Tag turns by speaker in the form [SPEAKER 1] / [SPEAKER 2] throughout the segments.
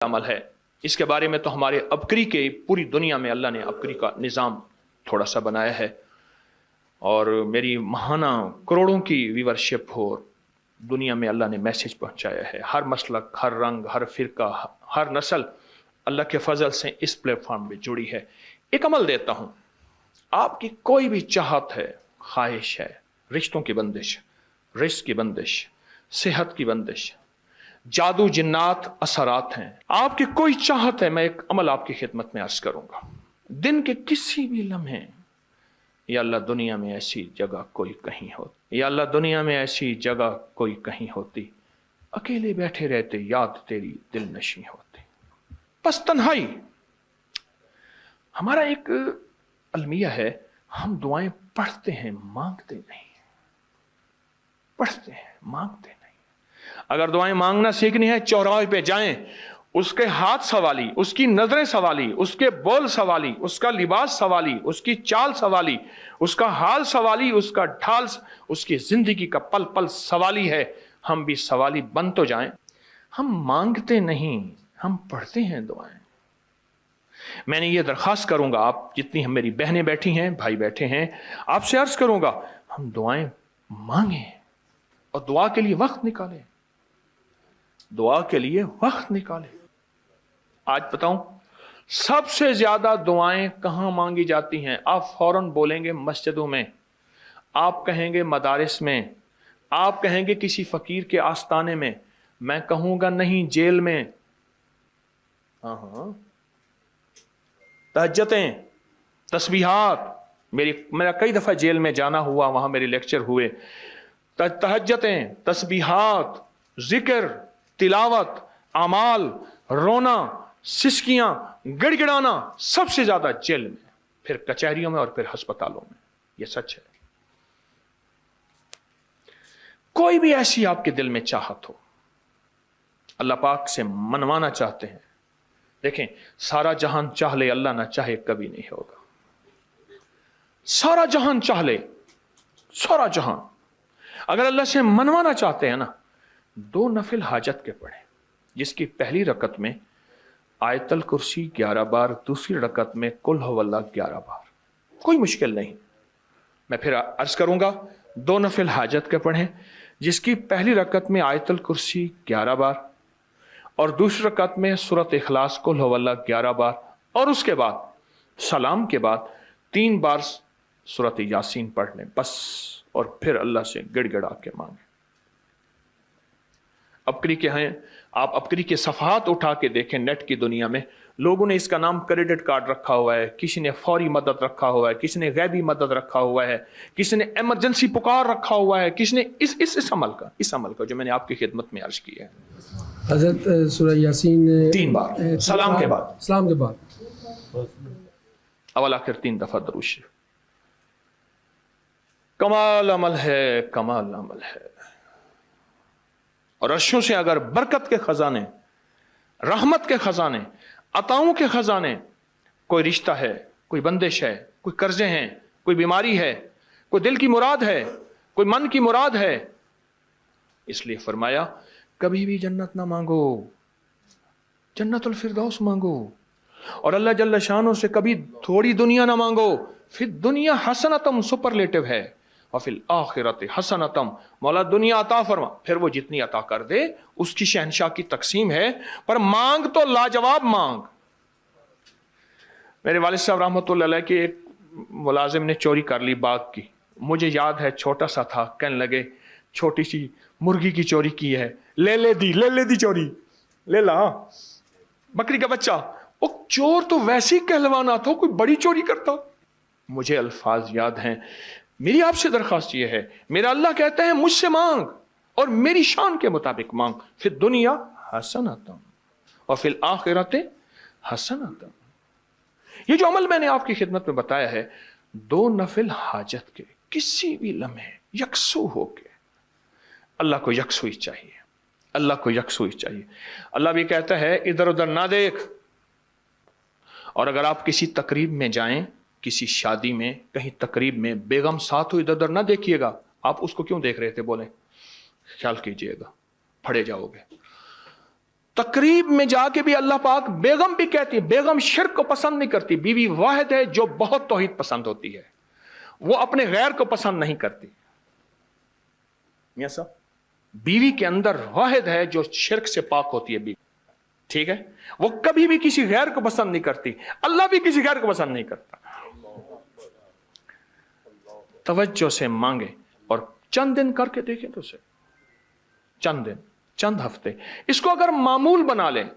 [SPEAKER 1] अमल है। इसके बारे में तो हमारे अबकरी के पूरी दुनिया में अल्लाह ने अबकरी का निज़ाम थोड़ा सा बनाया है, और मेरी महाना करोड़ों की व्यूवरशिप हो, दुनिया में अल्लाह ने मैसेज पहुंचाया है। हर मसलक, हर रंग, हर फिरका, हर नस्ल अल्लाह के फजल से इस प्लेटफॉर्म पे जुड़ी है। एक अमल देता हूं, आपकी कोई भी चाहत है, ख्वाहिश है, रिश्तों की बंदिश, रिस्क की बंदिश, सेहत की बंदिश, जादू जिन्नात असरात हैं, आपकी कोई चाहत है, मैं एक अमल आपकी खिदमत में अर्ज करूंगा। दिन के किसी भी लम्हे, या अल्लाह दुनिया में ऐसी जगह कोई कहीं होती, या अल्लाह दुनिया में ऐसी जगह कोई कहीं होती, अकेले बैठे रहते याद तेरी दिल नशी होती। बस तन्हाई। हमारा एक अलमिया है, हम दुआएं पढ़ते हैं, मांगते नहीं। पढ़ते हैं, मांगते नहीं। अगर दुआएं मांगना सीखनी है, चौराहे पे जाएं, उसके हाथ सवाली, उसकी नजरें सवाली, उसके बोल सवाली, उसका लिबास सवाली, उसकी चाल सवाली, उसका हाल सवाली, उसका ढाल, उसकी जिंदगी का पल पल सवाली है। हम भी सवाली बन तो जाएं। हम मांगते नहीं, हम पढ़ते हैं दुआएं। मैंने ये दरखास्त करूंगा, आप जितनी हम मेरी बहनें बैठी हैं, भाई बैठे हैं, आपसे अर्ज करूंगा, हम दुआएं मांगें और दुआ के लिए वक्त निकालें। दुआ के लिए वक्त निकालें। आज बताऊं, सबसे ज्यादा दुआएं कहां मांगी जाती हैं? आप फौरन बोलेंगे मस्जिदों में, आप कहेंगे मदारिस में, आप कहेंगे किसी फकीर के आस्ताने में, मैं कहूंगा नहीं, जेल में। हाँ, तहज्जुदें, तस्बीहात। मेरा कई दफा जेल में जाना हुआ, वहां मेरे लेक्चर हुए। तहज्जुदें, तस्बीहात, जिक्र, तिलावत, अमाल, रोना, सिसकियां, गिड़गिड़ाना, सबसे ज्यादा जेल में, फिर कचहरियों में और फिर अस्पतालों में। यह सच है। कोई भी ऐसी आपके दिल में चाहत हो, अल्लाह पाक से मनवाना चाहते हैं, देखें, सारा जहान चाह ले, अल्लाह ना चाहे कभी नहीं होगा। सारा जहान चाह ले, सारा जहान, अगर अल्लाह से मनवाना चाहते हैं ना, 2 नफिल हाजत के पढ़े, जिसकी पहली रकत में आयतल कुर्सी 11 बार, दूसरी रकत में कुल हुवल्लाह 11 बार। कोई मुश्किल नहीं। मैं फिर अर्ज करूंगा, 2 नफिल हाजत के पढ़ें, जिसकी पहली रकत में आयतल कुर्सी 11 बार और दूसरी रकत में सूरत इखलास कुल हुवल्लाह 11 बार, और उसके बाद सलाम के बाद 3 बार सूरत यासीन पढ़ लें बस, और फिर अल्लाह से गिड़गिड़ा के मांगे। अबकरी के हैं, आप अबकरी के सफहात उठा के देखें, नेट की दुनिया में लोगों ने इसका नाम क्रेडिट कार्ड रखा हुआ है, किसी ने फौरी मदद रखा हुआ है, किसी ने गैबी मदद रखा हुआ है, किसी ने इमरजेंसी पुकार रखा हुआ है, किसी ने इस अमल का जो मैंने आपकी खिदमत में अर्ज किया है।
[SPEAKER 2] हज़रत सूरह यासीन
[SPEAKER 1] 3 बार सलाम के बाद, अवल आखिर 3 दफा दरूद शरीफ। कमाल अमल है, कमाल अमल है। और अर्शों से अगर बरकत के खजाने, रहमत के खजाने, अताओं के खजाने, कोई रिश्ता है, कोई बंदिश है, कोई कर्जे हैं, कोई बीमारी है, कोई दिल की मुराद है, कोई मन की मुराद है, इसलिए फरमाया कभी भी जन्नत ना मांगो, जन्नतुल फिरदौस मांगो। और अल्लाह जल्ल शानो से कभी थोड़ी दुनिया ना मांगो। फिर दुनिया हसनतम सुपरलेटिव है, और फिर आखिरत हसनतम, मौला दुनिया अता फरमा, फिर वो जितनी अता कर दे उसकी शहनशाह की तकसीम है, पर मांग तो लाजवाब मांग। मेरे वालिद साहब रहमतुल्लाह अलैह के एक मुलाजिम ने चोरी कर ली बाग की। मुझे याद है, छोटा सा था, कहने लगे छोटी सी मुर्गी की चोरी की है, ले ले दी चोरी, ले ला बकरी का बच्चा। वो चोर तो वैसे ही कहलवाना था, कोई बड़ी चोरी करता। मुझे अल्फाज याद हैं। मेरी आपसे दरखास्त ये है, मेरा अल्लाह कहते हैं मुझसे मांग और मेरी शान के मुताबिक मांग, फिर दुनिया हसनतम और फिर आखिरत हसनतम। ये जो अमल मैंने आपकी खिदमत में बताया है, 2 नफिल हाजत के किसी भी लम्हे यकसू होके, अल्लाह को यकसुई चाहिए, अल्लाह को यकसुई चाहिए। अल्लाह भी कहता है इधर उधर ना देख। और अगर आप किसी तकरीब में जाएं, किसी शादी में, कहीं तकरीब में, बेगम साथ हो, इधर उधर ना देखिएगा। आप उसको क्यों देख रहे थे? बोले ख्याल कीजिएगा, फड़े जाओगे। तकरीब में जाके भी अल्लाह पाक बेगम भी कहती है, बेगम शिर्क को पसंद नहीं करती, बीवी वाहिद है जो बहुत तौहीद पसंद होती है, वो अपने गैर को पसंद नहीं करती। मियां साहब, बीवी के अंदर वाहिद है जो शिर्क से पाक होती है बीवी, ठीक है, वो कभी भी किसी गैर को पसंद नहीं करती, अल्लाह भी किसी गैर को पसंद नहीं करता। तवज्जो से मांगे और चंद दिन करके देखें तो उसे, चंद दिन, चंद हफ्ते, इसको अगर मामूल बना लें।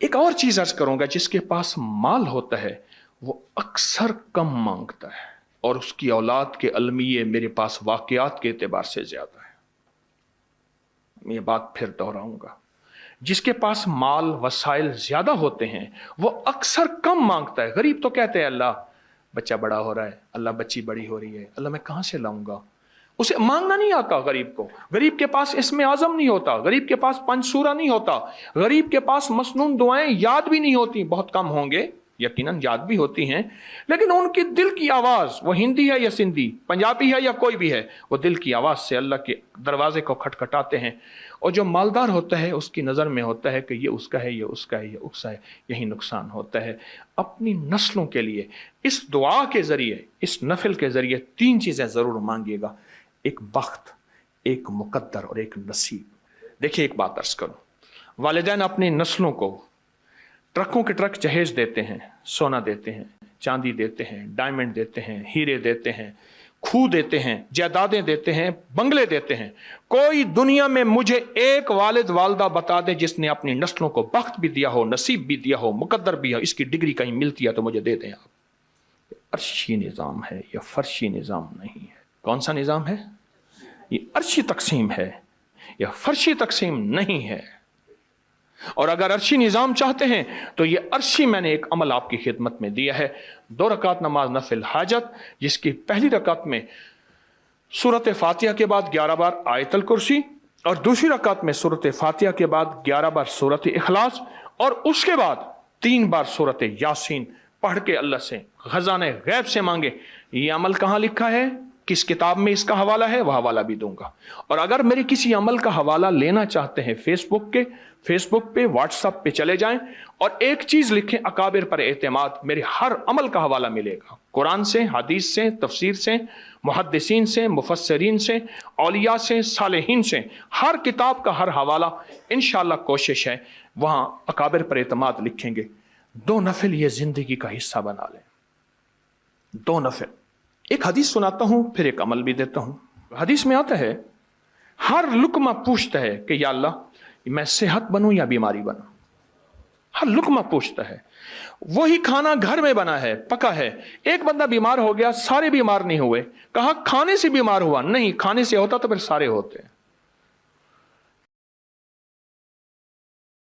[SPEAKER 1] एक और चीज अर्ज करूंगा, जिसके पास माल होता है वो अक्सर कम मांगता है और उसकी औलाद के अलमिये मेरे पास वाकयात के एतबार से ज्यादा है। मैं ये बात फिर दोहराऊंगा, जिसके पास माल वसाइल ज्यादा होते हैं वो अक्सर कम मांगता है। गरीब तो कहते हैं अल्लाह बच्चा बड़ा हो रहा है, अल्लाह बच्ची बड़ी हो रही है, अल्लाह मैं कहां से लाऊंगा। उसे मांगना नहीं आता गरीब को, गरीब के पास इसमें आजम नहीं होता, गरीब के पास पंचसूरा नहीं होता, गरीब के पास मसनून दुआएं याद भी नहीं होती, बहुत कम होंगे यकीनन याद भी होती हैं, लेकिन उनकी दिल की आवाज, वो हिंदी है या सिंधी, पंजाबी है या कोई भी है, वो दिल की आवाज से अल्लाह के दरवाजे को खटखटाते हैं। और जो मालदार होता है उसकी नज़र में होता है कि ये उसका है, ये उसका है, ये उसका है, यही नुकसान होता है। अपनी नस्लों के लिए इस दुआ के जरिए, इस नफिल के जरिए 3 चीजें जरूर मांगिएगा, एक बख्त, एक मुकद्दर और एक नसीब। देखिए एक बात अर्ज करूं, वालिदैन अपनी नस्लों को ट्रकों के ट्रक जहेज देते हैं, सोना देते हैं, चांदी देते हैं, डायमंड देते हैं, हीरे देते हैं, खूह देते हैं, जायदादें देते हैं, बंगले देते हैं। कोई दुनिया में मुझे एक वालिद वालदा बता दे जिसने अपनी नस्लों को बख्त भी दिया हो, नसीब भी दिया हो, मुकद्दर भी हो, इसकी डिग्री कहीं मिलती है तो मुझे दे दें आप। अर्शी निज़ाम है, यह फर्शी निज़ाम नहीं है। कौन सा निज़ाम है? ये अर्शी तकसीम है, यह फर्शी तकसीम नहीं है। और अगर अर्शी निज़ाम चाहते हैं तो ये अर्शी मैंने एक अमल आपकी खिदमत में दिया है। 2 रकात नमाज नफिल हाजत, जिसकी पहली रकात में सूरत फातिहा के बाद 11 बार आयतल कुर्सी और दूसरी रकात में सूरत फातिहा के बाद 11 बार सूरत इखलास और उसके बाद 3 बार सूरत यासीन पढ़ के अल्लाह से खजाने गैब से मांगे। ये अमल कहाँ लिखा है, किस किताब में इसका हवाला है, वह हवाला भी दूंगा। और अगर मेरे किसी अमल का हवाला लेना चाहते हैं फेसबुक पे व्हाट्सएप पे चले जाएं और एक चीज लिखें, अकाबिर पर एतमाद, मेरे हर अमल का हवाला मिलेगा, कुरान से, हदीस से, तफसीर से, मुहद्दिसीन से, मुफस्सरीन से, औलिया से, सालेहीन से, हर किताब का हर हवाला इंशाअल्लाह कोशिश है वहां अकाबिर पर एतमाद लिखेंगे। 2 नफिल ये जिंदगी का हिस्सा बना लें, 2 नफिल। एक हदीस सुनाता हूं फिर एक अमल भी देता हूं। हदीस में आता है, हर लुकमा पूछता है कि या अल्लाह मैं सेहत बनूं या बीमारी बनूं। हर लुकमा पूछता है। वही खाना घर में बना है, पका है, एक बंदा बीमार हो गया, सारे बीमार नहीं हुए। कहा खाने से बीमार हुआ, नहीं, खाने से होता तो फिर सारे होते।